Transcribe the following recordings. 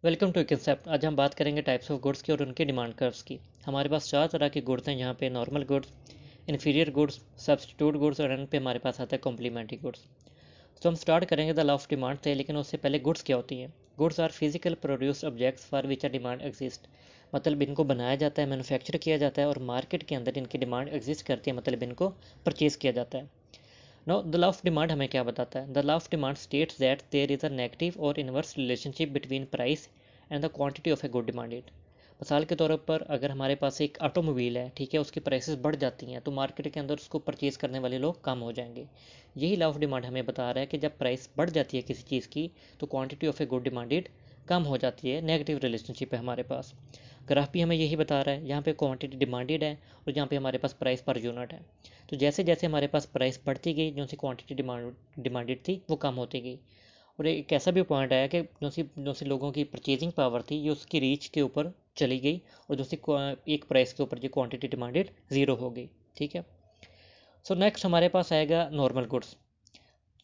Welcome to concept. आज हम बात करेंगे टाइप्स ऑफ गुड्स की और उनके डिमांड कर्व्स की। हमारे पास चार तरह के गुड्स हैं, यहाँ पे normal goods, inferior goods, substitute goods और एंड पे हमारे पास आता है कॉम्प्लीमेंट्री गुड्स। तो हम स्टार्ट करेंगे द लॉ ऑफ डिमांड से, लेकिन उससे पहले गुड्स क्या होती हैं। Goods are physical produce objects for which a demand exist. मतलब इनको बनाया जाता है, मैन्युफैक्चर किया जाता है और मार्केट के अंदर इनकी डिमांड एग्जिस्ट करती है, मतलब इनको परचेज किया जाता है। Know the law of demand हमें क्या बताता है। The law of demand states that there is a negative और inverse relationship between price and the quantity of a good demanded. मिसाल के तौर पर अगर हमारे पास एक ऑटोमोबाइल है, ठीक है, उसकी प्राइसेस बढ़ जाती हैं तो मार्केट के अंदर उसको परचेज करने वाले लोग कम हो जाएंगे। यही लॉ ऑफ डिमांड हमें बता रहा है कि जब प्राइस बढ़ जाती है किसी चीज़ की तो quantity of a good demanded कम हो जाती है। नेगेटिव रिलेशनशिप है हमारे पास। ग्राफ भी हमें यही बता रहा है, यहाँ पे क्वांटिटी डिमांडेड है और यहाँ पे हमारे पास प्राइस पर यूनिट है। तो जैसे जैसे हमारे पास प्राइस बढ़ती गई, जो सी क्वांटिटी डिमांडेड थी वो कम होती गई। और एक ऐसा भी पॉइंट आया कि जो सी लोगों की परचेजिंग पावर थी ये उसकी रीच के ऊपर चली गई और जो सी एक प्राइस के ऊपर जो क्वांटिटी डिमांडेड ज़ीरो हो गई। ठीक है। सो नेक्स्ट हमारे पास आएगा नॉर्मल गुड्स।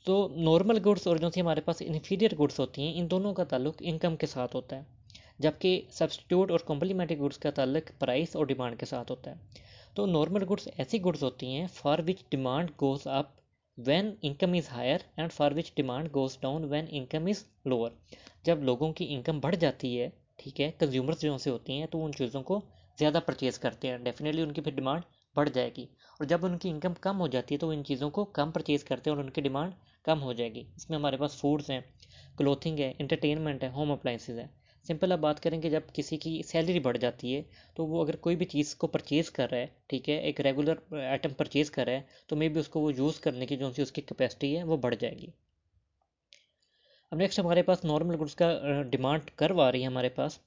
तो नॉर्मल गुड्स और जो सी हमारे पास इन्फीरियर गुड्स होती हैं, इन दोनों का ताल्लुक इनकम के साथ होता है, जबकि सब्स्टिट्यूट और कॉम्प्लीमेंट्री गुड्स का ताल्लुक प्राइस और डिमांड के साथ होता है। तो नॉर्मल गुड्स ऐसी गुड्स होती हैं for which demand goes up when income is higher and for which demand goes down when income is lower. जब लोगों की इनकम बढ़ जाती है, ठीक है, कंज्यूमर्स जो से होती हैं तो उन चीज़ों को ज़्यादा परचेज करते हैं, डेफिनेटली उनकी फिर डिमांड बढ़ जाएगी। और जब उनकी इनकम कम हो जाती है तो इन चीज़ों को कम परचेज करते हैं और उनकी डिमांड कम हो जाएगी। इसमें हमारे पास फूड्स हैं, क्लोथिंग है, इंटरटेनमेंट है, होम अप्लाइंसेज है। सिंपल अब बात करें कि जब किसी की सैलरी बढ़ जाती है तो वो अगर कोई भी चीज़ को परचेज़ कर रहा है, ठीक है, एक रेगुलर आइटम परचेज़ कर रहा है तो मे बी उसको वो यूज़ करने की जो सी उसकी कैपेसिटी है वो बढ़ जाएगी। अब नेक्स्ट हमारे पास नॉर्मल गुड्स का डिमांड कर्व आ रही है हमारे पास।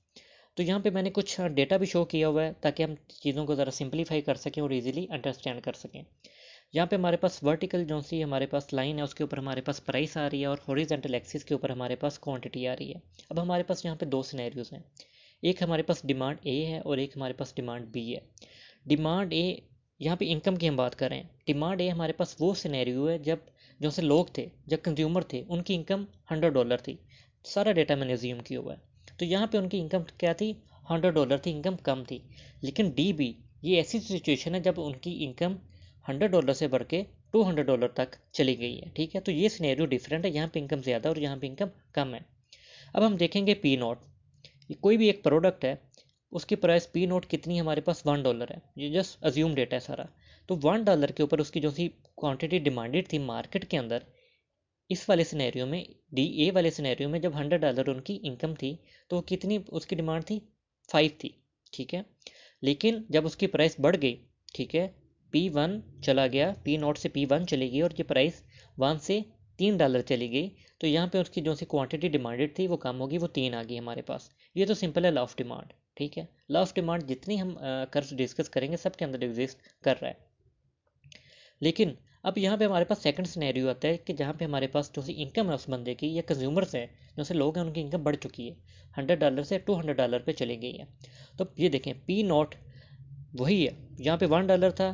तो यहाँ पे मैंने कुछ डेटा भी शो किया हुआ है ताकि हम चीज़ों को ज़रा सिंप्लीफाई कर सकें और इजीली अंडरस्टैंड कर सकें। यहाँ पे हमारे पास वर्टिकल जो सी हमारे पास लाइन है उसके ऊपर हमारे पास प्राइस आ रही है और हॉरिजॉन्टल एक्सिस के ऊपर हमारे पास क्वांटिटी आ रही है। अब हमारे पास यहाँ पे दो सिनेरियोज हैं। एक हमारे पास डिमांड ए है और एक हमारे पास डिमांड बी है। डिमांड ए, यहाँ पे इनकम की हम बात कर रहे हैं। डिमांड ए हमारे पास वो सिनेरियो है जब जो से लोग थे, जब कंज्यूमर थे, उनकी इनकम $100 थी। सारा डेटा मैंने ज्यूम किया हुआ है। तो यहाँ पे उनकी इनकम क्या थी, $100 थी, इनकम कम थी। लेकिन डी बी, ये ऐसी सिचुएशन है जब उनकी इनकम $100 से बढ़ के $200 तक चली गई है। ठीक है, तो ये सिनेरियो डिफरेंट है, यहाँ पे इनकम ज़्यादा और यहाँ पे इनकम कम है। अब हम देखेंगे पी नॉट। कोई भी एक प्रोडक्ट है, उसकी प्राइस पी नोट कितनी है, हमारे पास $1 है। ये जस्ट अज्यूम डेटा है सारा। तो $1 के ऊपर उसकी जो सी क्वांटिटी डिमांडेड थी मार्केट के अंदर, इस वाले सिनेरियो में, डी ए वाले सिनेरियो में, जब $100 उनकी इनकम थी तो वो कितनी उसकी डिमांड थी, 5 थी। ठीक है। लेकिन जब उसकी प्राइस बढ़ गई, ठीक है, P1 चला गया, पी नॉट से P1 चली गई और ये प्राइस 1 से $3 चली गई, तो यहाँ पे उसकी जो सी क्वांटिटी डिमांडेड थी वो कम होगी, वो 3 आ गई हमारे पास। ये तो सिंपल है लॉ ऑफ डिमांड। ठीक है, लॉ ऑफ डिमांड जितनी हम कर्व डिस्कस करेंगे सबके अंदर एग्जिस्ट कर रहा है। लेकिन अब यहाँ पे हमारे पास सेकंड सिनेरियो आता है कि जहाँ पे हमारे पास जो सी इनकम है उस बंदे की या कंज्यूमर्स हैं, जो से लोग हैं, उनकी इनकम बढ़ चुकी है, $100 से $200 पे चली गई है। तो ये देखें पी नॉट वही है, यहाँ पे $1 था,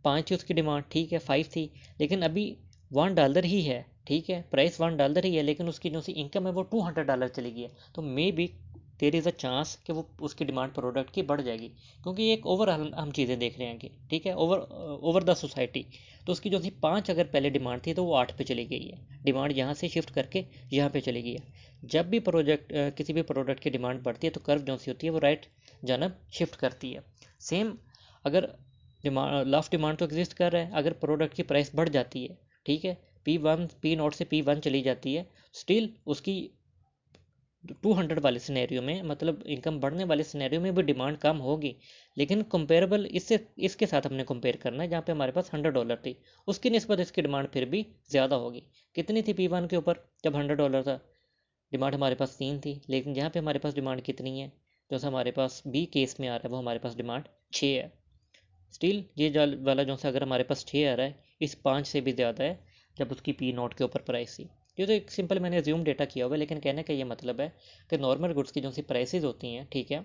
5 थी उसकी डिमांड, ठीक है, 5 थी, लेकिन अभी $1 ही है। ठीक है, प्राइस $1 ही है, लेकिन उसकी जो सी इनकम है वो $200 चली गई है। तो may be there is a chance कि वो उसकी डिमांड प्रोडक्ट की बढ़ जाएगी, क्योंकि एक ओवर हम चीज़ें देख रहे हैं कि, ठीक है, ओवर द सोसाइटी। तो उसकी जो सी 5 अगर पहले डिमांड थी तो वो 8 पे चली गई है, डिमांड यहाँ से शिफ्ट करके यहाँ पे चली गई है। जब भी किसी भी प्रोडक्ट की डिमांड बढ़ती है तो कर्व जो सी होती है वो राइट जानब शिफ्ट करती है। सेम अगर डिमांड, लॉ ऑफ डिमांड तो एग्जिस्ट कर रहा है, अगर प्रोडक्ट की प्राइस बढ़ जाती है, ठीक है, पी नॉट से P1 चली जाती है, स्टिल उसकी 200 वाले सिनेरियो में, मतलब इनकम बढ़ने वाले सिनेरियो में भी डिमांड कम होगी। लेकिन कंपेरेबल इससे, इसके साथ हमने कंपेयर करना है जहाँ पे हमारे पास $100 थी, उसकी निस्बत इसकी डिमांड फिर भी ज़्यादा होगी। कितनी थी P1 के ऊपर जब $100 था, डिमांड हमारे पास 3 थी, लेकिन यहाँ पे हमारे पास डिमांड कितनी है, जो सा हमारे पास बी केस में आ रहा है वो हमारे पास डिमांड 6 है। स्टिल ये वाला जो सा अगर हमारे पास 6 आ रहा है, इस 5 से भी ज़्यादा है जब उसकी पी नॉट के ऊपर प्राइस थी। ये तो एक सिंपल मैंने ज्यूम डेटा किया हुआ है, लेकिन कहने का ये मतलब है कि नॉर्मल गुड्स की जो सी प्राइसेज होती हैं, ठीक है,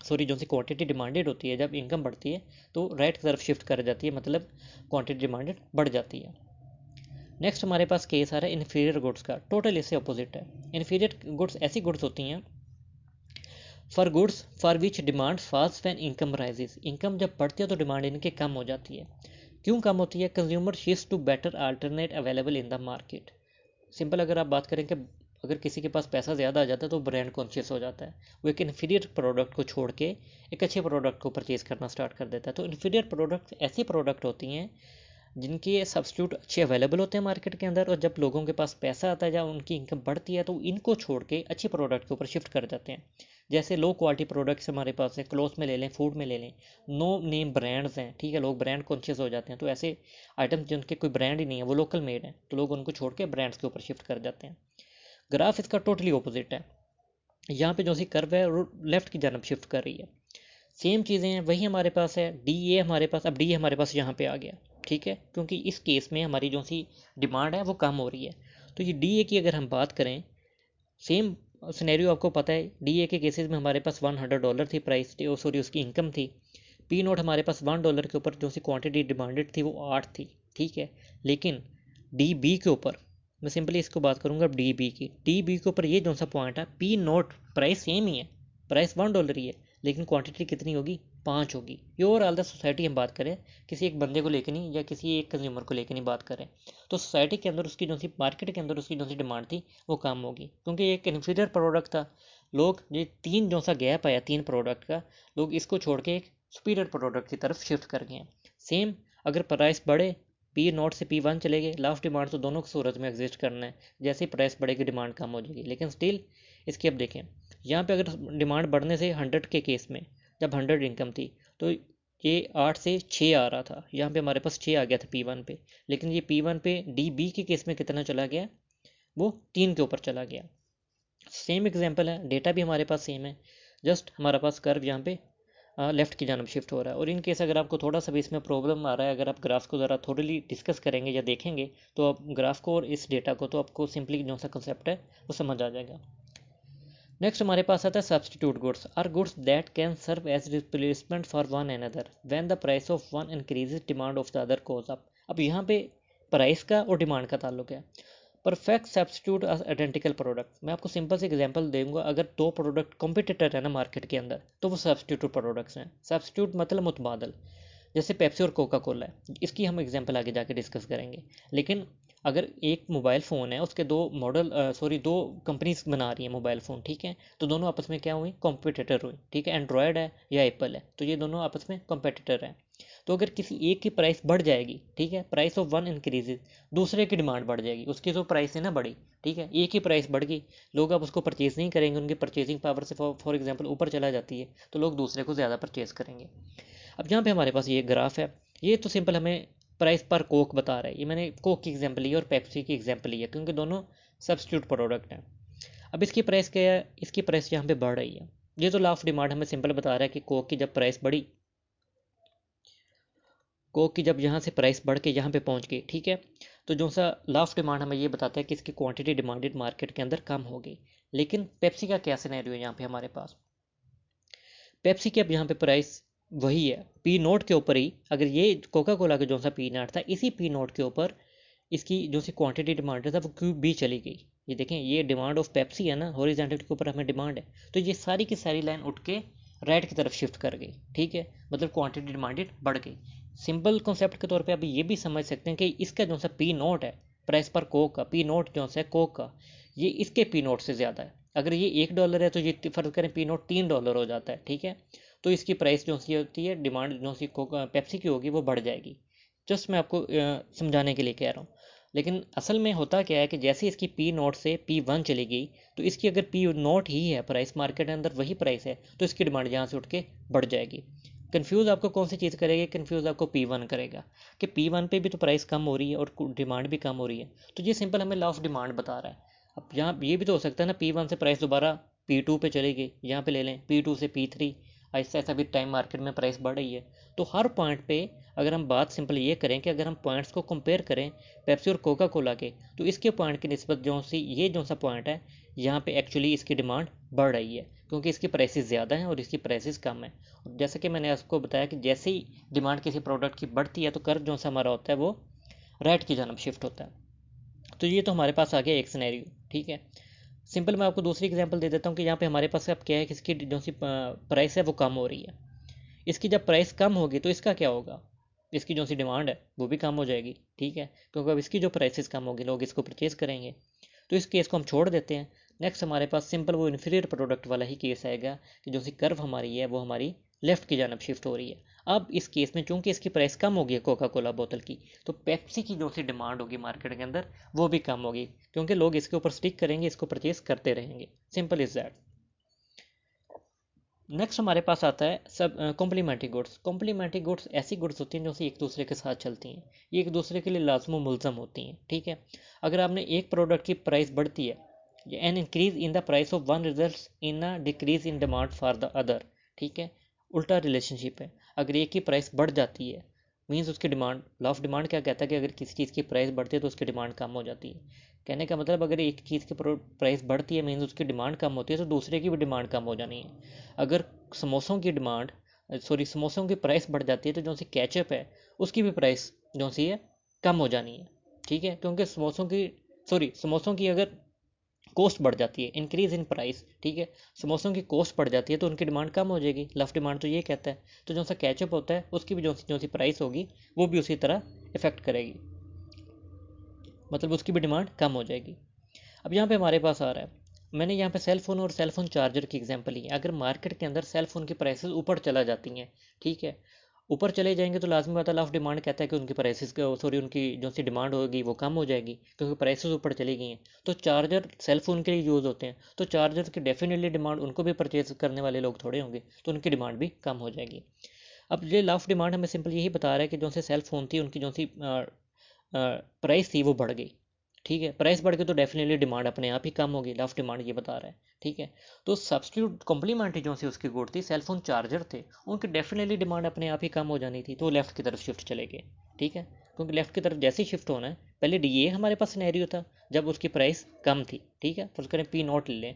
सॉरी, जो सी क्वांटिटी डिमांडेड होती है, जब इनकम बढ़ती है तो राइट की तरफ शिफ्ट कर जाती है, मतलब क्वांटिटी डिमांडेड बढ़ जाती है। नेक्स्ट हमारे पास केस आ रहा है इन्फीरियर गुड्स का। टोटल इससे अपोजिट है। इन्फीरियर गुड्स ऐसी गुड्स होती हैं for goods for which demand fast when income rises, income जब बढ़ती है तो डिमांड इनकी कम हो जाती है। क्यों कम होती है? Consumer shift to better alternate available in the market. Simple अगर आप बात करें कि अगर किसी के पास पैसा ज़्यादा आ जाता है तो ब्रांड कॉन्शियस हो जाता है, वो एक इन्फीरियर प्रोडक्ट को छोड़ के एक अच्छे प्रोडक्ट को परचेज़ करना स्टार्ट कर देता है। तो इन्फीरियर प्रोडक्ट ऐसी प्रोडक्ट होती हैं जिनके सब्स्टिट्यूट अच्छे अवेलेबल होते हैं मार्केट के अंदर, और जब लोगों के पास पैसा आता है या उनकी इनकम बढ़ती है तो इनको छोड़ के अच्छे प्रोडक्ट के ऊपर शिफ्ट कर जाते हैं। जैसे लो क्वालिटी प्रोडक्ट्स हमारे पास हैं, क्लोथ में ले लें, फूड में ले लें, नो नेम ब्रांड्स हैं, ठीक है, लोग ब्रांड कॉन्शियस हो जाते हैं। तो ऐसे आइटम्स जिनके कोई ब्रांड ही नहीं है, वो लोकल मेड हैं, तो लोग उनको छोड़ के ब्रांड्स के ऊपर शिफ्ट कर जाते हैं। ग्राफ इसका टोटली ऑपोजिट है। यहाँ पे जो सी कर्व है वो लेफ्ट की जानब शिफ्ट कर रही है। सेम चीज़ें हैं, वही हमारे पास है, डी ए हमारे पास, अब डी ए हमारे पास यहाँ पे आ गया, ठीक है, क्योंकि इस केस में हमारी जो सी डिमांड है वो कम हो रही है। तो ये डी ए की अगर हम बात करें, सेम सिनेरियो आपको पता है, डी ए के केसेस में हमारे पास $100 थी प्राइस, सॉरी उसकी इनकम थी। पी नोट हमारे पास $1 के ऊपर जो सी क्वांटिटी डिमांडेड थी वो 8 थी, ठीक है। लेकिन डी बी के ऊपर मैं सिंपली इसको बात करूंगा डी बी की, डी बी के ऊपर ये जो सा पॉइंट है, पी नोट प्राइस सेम ही है, प्राइस $1 ही है, लेकिन क्वांटिटी कितनी होगी? 5 होगी। ये ओवरऑल द सोसाइटी हम बात करें, किसी एक बंदे को लेकर नहीं या किसी एक कंज्यूमर को लेकर नहीं बात करें, तो सोसाइटी के अंदर उसकी जो सी मार्केट के अंदर उसकी जो सी डिमांड थी वो कम होगी, क्योंकि ये एक इन्फीरियर प्रोडक्ट था। लोग ये तीन जो सा गैप आया तीन प्रोडक्ट का, लोग इसको छोड़ के एक सुपीरियर प्रोडक्ट की तरफ शिफ्ट कर गए हैं। सेम अगर प्राइस बढ़े, पी नॉट से P1 चले गए, लास्ट डिमांड तो दोनों सूरत में एग्जिस्ट करना है, जैसे प्राइस बढ़ेगी डिमांड कम हो जाएगी। लेकिन स्टिल इसकी अब देखें, यहाँ पे अगर डिमांड बढ़ने से 100 के केस में जब 100 इनकम थी तो ये 8 से 6 आ रहा था, यहाँ पे हमारे पास 6 आ गया था P1 पे, लेकिन ये P1 पे DB के केस में कितना चला गया? वो 3 के ऊपर चला गया। सेम एग्जाम्पल है, डेटा भी हमारे पास सेम है, जस्ट हमारे पास कर्व यहाँ पे लेफ्ट की जानब शिफ्ट हो रहा है। और इन केस अगर आपको थोड़ा सा भी इसमें प्रॉब्लम आ रहा है, अगर आप ग्राफ को ज़रा थोड़ी डिस्कस करेंगे या देखेंगे तो आप ग्राफ को और इस डेटा को, तो आपको सिंपली जो सा कंसेप्ट है वो समझ आ जाएगा। नेक्स्ट हमारे पास आता है substitute goods, are goods that can serve as replacement for one another when the price of one increases demand of the other goes up. अब यहाँ पे प्राइस का और डिमांड का ताल्लुक है। परफेक्ट सब्स्टिट्यूट आइडेंटिकल प्रोडक्ट, मैं आपको सिंपल से एग्जांपल दूंगा। अगर दो प्रोडक्ट कॉम्पिटिटर है ना मार्केट के अंदर, तो वो सब्स्टिट्यूट प्रोडक्ट्स हैं। सब्स्टिट्यूट मतलब मुतबादल, जैसे पेप्सी और कोका कोला है, इसकी हम एग्जांपल आगे जाके डिस्कस करेंगे। लेकिन अगर एक मोबाइल फ़ोन है, उसके दो मॉडल दो कंपनीज बना रही हैं मोबाइल फ़ोन, ठीक है, तो दोनों आपस में क्या हुई? कॉम्पिटिटर हुई, ठीक है। एंड्रॉयड है या एप्पल है, तो ये दोनों आपस में कॉम्पिटिटर हैं। तो अगर किसी एक की प्राइस बढ़ जाएगी, ठीक है, प्राइस ऑफ वन इंक्रीजेज, दूसरे की डिमांड बढ़ जाएगी, उसकी जो प्राइस है ना बढ़ी, ठीक है, एक ही प्राइस बढ़ गई, लोग अब उसको परचेज नहीं करेंगे, उनकी परचेजिंग पावर से फॉर एग्जांपल ऊपर चला जाती है, तो लोग दूसरे को ज़्यादा परचेज करेंगे। अब यहाँ पे हमारे पास ये ग्राफ है, ये तो सिंपल हमें प्राइस पर कोक बता रहा है, ये मैंने कोक की एग्जांपल ली है और पेप्सी की एग्जांपल ली है, क्योंकि दोनों सब्स्टिट्यूट प्रोडक्ट हैं। अब इसकी प्राइस क्या है? इसकी प्राइस यहाँ पे बढ़ रही है। ये तो लास्ट डिमांड हमें सिंपल बता रहा है कि कोक की जब प्राइस बढ़ी, कोक की जब यहाँ से प्राइस बढ़ के यहाँ पे पहुँच गई, ठीक है, तो जो सा लास्ट डिमांड हमें ये बताता है कि इसकी क्वांटिटी डिमांडेड मार्केट के अंदर कम हो गई। लेकिन पेप्सी का क्या सिनेरियो है यहाँ पे हमारे पास? पेप्सी की अब यहाँ पे प्राइस वही है, पी नोट के ऊपर ही। अगर ये कोका कोला का जो सा पी नोट था, इसी पी नोट के ऊपर इसकी जो सी क्वांटिटी डिमांड था वो क्यू बी चली गई। ये देखें, ये डिमांड ऑफ पेप्सी है ना, हॉरिजॉन्टल के ऊपर हमें डिमांड है, तो ये सारी की सारी लाइन उठ के राइट की तरफ शिफ्ट कर गई, ठीक है, मतलब क्वांटिटी डिमांडेड बढ़ गई। सिंपल कॉन्सेप्ट के तौर पे आप ये भी समझ सकते हैं कि इसका जो सा पी नोट है प्राइस पर कोक का, पी नोट जो सा कोक का, ये इसके पी नोट से ज़्यादा है। अगर ये $1 है तो ये फर्ज करें पी नोट $3 हो जाता है, ठीक है, तो इसकी प्राइस जो सी होती है, डिमांड जो सी कोका पेप्सी की होगी वो बढ़ जाएगी। जस्ट मैं आपको समझाने के लिए कह रहा हूँ। लेकिन असल में होता क्या है कि जैसे इसकी पी नोट से P1 चली गई, तो इसकी अगर पी नोट ही है प्राइस, मार्केट के अंदर वही प्राइस है, तो इसकी डिमांड यहाँ से उठ के बढ़ जाएगी। कंफ्यूज आपको कौन सी चीज़ करेगी? कंफ्यूज आपको P1 करेगा कि P1 पे भी तो प्राइस कम हो रही है और डिमांड भी कम हो रही है, तो ये सिंपल हमें लास्ट डिमांड बता रहा है। अब यहाँ ये भी तो हो सकता है ना, P1 से प्राइस दोबारा P2 पे चली गई, यहाँ पे ले लें P2 से P3, ऐसा ऐसा भी टाइम मार्केट में प्राइस बढ़ रही है। तो हर पॉइंट पे अगर हम बात सिंपल ये करें कि अगर हम पॉइंट्स को कंपेयर करें पेप्सी और कोका कोला के, तो इसके पॉइंट की निस्बत जो सी ये जो सा पॉइंट है, यहाँ पे एक्चुअली इसकी डिमांड बढ़ रही है, क्योंकि इसकी प्राइसेस ज़्यादा हैं और इसकी प्राइसेस कम है। और जैसे कि मैंने आपको बताया कि जैसे ही डिमांड किसी प्रोडक्ट की बढ़ती है तो कर्व जो सा हमारा होता है वो राइट की जानब शिफ्ट होता है। तो ये तो हमारे पास आ गया एक सिनेरियो, ठीक है। सिंपल मैं आपको दूसरी एग्जांपल दे देता हूँ कि यहाँ पे हमारे पास अब क्या है कि इसकी जो सी प्राइस है वो कम हो रही है। इसकी जब प्राइस कम होगी तो इसका क्या होगा, इसकी जो सी डिमांड है वो भी कम हो जाएगी, ठीक है, क्योंकि अब इसकी जो प्राइसेस कम होगी लोग इसको परचेज़ करेंगे। तो इस केस को हम छोड़ देते हैं। नेक्स्ट हमारे पास सिंपल वो इन्फीरियर प्रोडक्ट वाला ही केस आएगा कि जो सी कर्व हमारी है वो हमारी लेफ्ट की जानब शिफ्ट हो रही है। अब इस केस में चूंकि इसकी प्राइस कम होगी कोका कोला बोतल की, तो पेप्सी की जो सी डिमांड होगी मार्केट के अंदर वो भी कम होगी, क्योंकि लोग इसके ऊपर स्टिक करेंगे, इसको परचेज करते रहेंगे। Simple is that. नेक्स्ट हमारे पास आता है सब कॉम्प्लीमेंट्री गुड्स। कॉम्प्लीमेंट्री गुड्स ऐसी गुड्स होती हैं जो एक दूसरे के साथ चलती हैं, ये एक दूसरे के लिए लाजम मुलजम होती हैं, ठीक है। अगर आपने एक प्रोडक्ट की प्राइस बढ़ती है, an increase in the price of one results in a decrease in demand for the other, ठीक है। उल्टा रिलेशनशिप है, अगर एक की प्राइस बढ़ जाती है मीन्स उसकी डिमांड, लॉ ऑफ डिमांड क्या कहता है कि अगर किसी चीज़ की प्राइस बढ़ती है तो उसकी डिमांड कम हो जाती है। कहने का मतलब अगर एक चीज़ की प्राइस बढ़ती है मीन्स उसकी डिमांड कम होती है, तो दूसरे की भी डिमांड कम हो जानी है। अगर समोसों की डिमांड समोसों की प्राइस बढ़ जाती है तो जो सी केचप है उसकी भी प्राइस जो सी है कम हो जानी है, ठीक है, क्योंकि समोसों की अगर कॉस्ट बढ़ जाती है, इंक्रीज इन प्राइस, ठीक है, समोसों की कॉस्ट बढ़ जाती है तो उनकी डिमांड कम हो जाएगी। लफ डिमांड तो ये कहता है। तो जो सा कैचअप होता है उसकी भी जो सी प्राइस होगी वो भी उसी तरह इफेक्ट करेगी, मतलब उसकी भी डिमांड कम हो जाएगी। अब यहाँ पे हमारे पास आ रहा है, मैंने यहाँ पे सेल फोन और सेल फोन चार्जर की एग्जांपल ली है। अगर मार्केट के अंदर सेल फोन की प्राइसेस ऊपर चला जाती हैं, ठीक है, ऊपर चले जाएंगे तो लाजमी बात है ऑफ डिमांड कहता है कि उनकी प्राइसेस उनकी जो सी डिमांड होगी वो कम हो जाएगी, क्योंकि प्राइसेस ऊपर चली गई हैं। तो चार्जर सेल फोन के लिए यूज़ होते हैं, तो चार्जर की डेफिनेटली डिमांड उनको भी परचेज करने वाले लोग थोड़े होंगे, तो उनकी डिमांड भी कम हो जाएगी। अब ये लॉ ऑफ डिमांड हमें सिंपल यही बता रहा है कि जो से सेल फोन थी उनकी जो सी प्राइस थी वो बढ़ गई, ठीक है, प्राइस बढ़ के तो डेफिनेटली डिमांड अपने आप ही कम होगी, लॉ ऑफ डिमांड ये बता रहा है, ठीक है। तो सब्स्टिट्यूट कॉम्प्लीमेंट्री जो सी उसकी गुड थी, सेलफोन चार्जर थे, उनकी डेफिनेटली डिमांड अपने आप ही कम हो जानी थी, तो लेफ्ट की तरफ शिफ्ट चले गए, ठीक है, क्योंकि लेफ्ट की तरफ जैसे ही शिफ्ट होना है, पहले ये हमारे पास सिनेरियो था जब उसकी प्राइस कम थी, ठीक है, फर्ज करें पी नोट ले लें,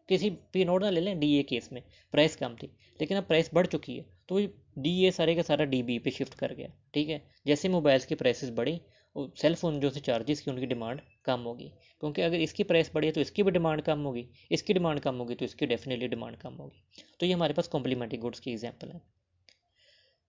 किसी पी नोट ना ले लें, डी ए केस में प्राइस कम थी, लेकिन अब प्राइस बढ़ चुकी है तो डी ए सारे का सारा डी बी पे शिफ्ट कर गया, ठीक है। जैसे मोबाइल्स की प्राइसेस बढ़ी, सेल फोन जो से चार्जेस की उनकी डिमांड कम होगी, क्योंकि अगर इसकी प्राइस बढ़ी है तो इसकी भी डिमांड कम होगी, इसकी डिमांड कम होगी तो इसकी डेफिनेटली डिमांड कम होगी। तो ये हमारे पास कॉम्प्लीमेंट्री गुड्स की एग्जांपल है।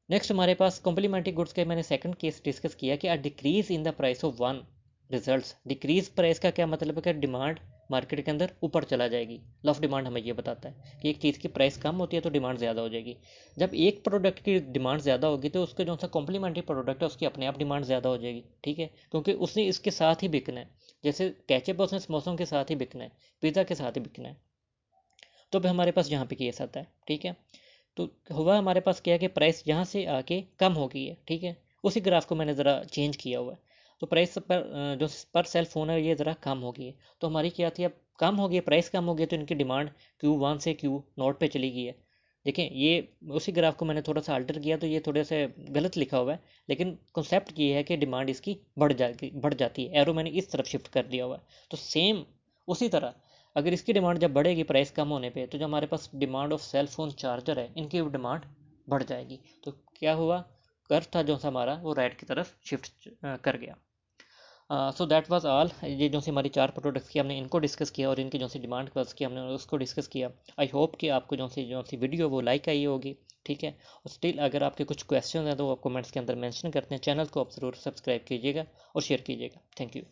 नेक्स्ट हमारे पास कॉम्प्लीमेंट्री गुड्स का मैंने सेकंड केस डिस्कस किया कि a decrease in the price of one results. Decrease price का क्या मतलब है कि डिमांड मार्केट के अंदर ऊपर चला जाएगी। लॉ ऑफ डिमांड हमें ये बताता है कि एक चीज़ की प्राइस कम होती है तो डिमांड ज़्यादा हो जाएगी। जब एक प्रोडक्ट की डिमांड ज़्यादा होगी तो उसके जो सा कॉम्प्लीमेंट्री प्रोडक्ट है उसकी अपने आप डिमांड ज़्यादा हो जाएगी, ठीक है, क्योंकि उसने इसके साथ ही बिकना है। जैसे कैचअप उसने समोसों के साथ ही बिकना है, पिज़्ज़ा के साथ ही बिकना है, तो भी हमारे पास यहाँ पे केस आता है, ठीक है। तो हुआ हमारे पास क्या है कि प्राइस यहाँ से आके कम हो गई है, ठीक है, उसी ग्राफ को मैंने ज़रा चेंज किया हुआ है। तो प्राइस पर जो पर सेल फ़ोन है ये ज़रा कम हो गई है, तो हमारी क्या थी, अब कम हो गई, प्राइस कम हो गई तो इनकी डिमांड Q1 से Q0 पे चली गई है। देखें ये उसी ग्राफ को मैंने थोड़ा सा अल्टर किया तो ये थोड़े से गलत लिखा हुआ है, लेकिन कॉन्सेप्ट ये है कि डिमांड इसकी बढ़ जाती है, एरो मैंने इस तरफ शिफ्ट कर दिया हुआ है। तो सेम उसी तरह अगर इसकी डिमांड जब बढ़ेगी प्राइस कम होने पे, तो जो हमारे पास demand of cell phone charger है इनकी डिमांड बढ़ जाएगी। तो क्या हुआ, कर्व था जो सा हमारा वो राइट की तरफ शिफ्ट कर गया। So that was all. ये जो सी हमारी चार प्रोडक्ट्स की हमने इनको डिस्कस किया और इनकी जो सी डिमांड कर्व्स की हमने उसको डिस्कस किया। आई होप कि आपको जो सी वीडियो वो लाइक आई होगी, ठीक है। और स्टिल अगर आपके कुछ क्वेश्चन हैं तो आप कमेंट्स के अंदर मेंशन करते हैं। चैनल को आप ज़रूर सब्सक्राइब कीजिएगा और शेयर कीजिएगा। Thank you.